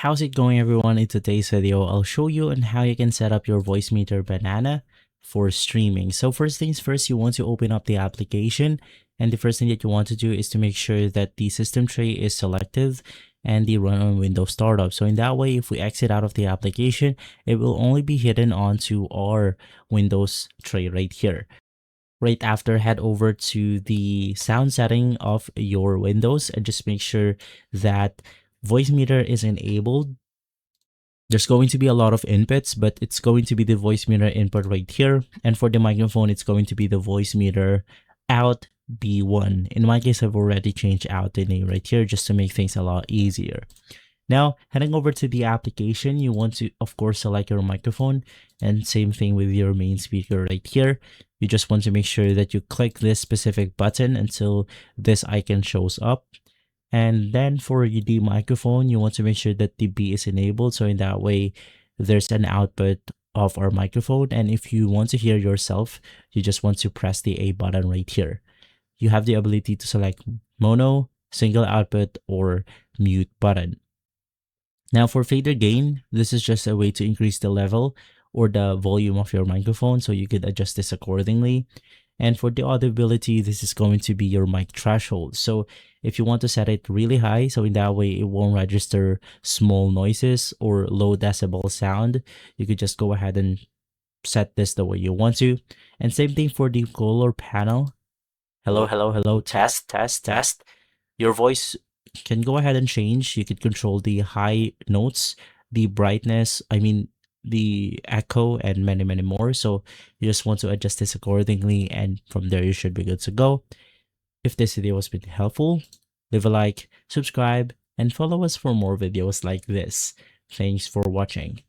How's it going, everyone? In today's video, I'll show you on how you can set up your Voicemeeter banana for streaming. So first things first, you want to open up the application, and the first thing that you want to do is to make sure that the system tray is selected and the run on Windows startup. So in that way, if we exit out of the application, it will only be hidden onto our Windows tray right here. Right after, head over to the sound setting of your Windows and just make sure that Voicemeeter is enabled. There's going to be a lot of inputs, but it's going to be the Voicemeeter input right here. And for the microphone, it's going to be the Voicemeeter out B1. In my case, I've already changed out the name right here just to make things a lot easier. Now, heading over to the application, you want to, of course, select your microphone, and same thing with your main speaker right here. You just want to make sure that you click this specific button until this icon shows up. And then for the microphone, you want to make sure that the B is enabled. So in that way, there's an output of our microphone. And if you want to hear yourself, you just want to press the A button right here. You have the ability to select mono, single output, or mute button. Now for fader gain, this is just a way to increase the level or the volume of your microphone, so you could adjust this accordingly. And for the audibility, this is going to be your mic threshold. So if you want to set it really high, so in that way it won't register small noises or low decibel sound, you could just go ahead and set this the way you want to. And same thing for the color panel. Hello, hello, hello, test, test, test. Your voice can go ahead and change. You could control the high notes, the brightness, the echo, and many, many more. So you just want to adjust this accordingly, and from there you should be good to go. If this video has been helpful, leave a like, subscribe, and follow us for more videos like this. Thanks for watching.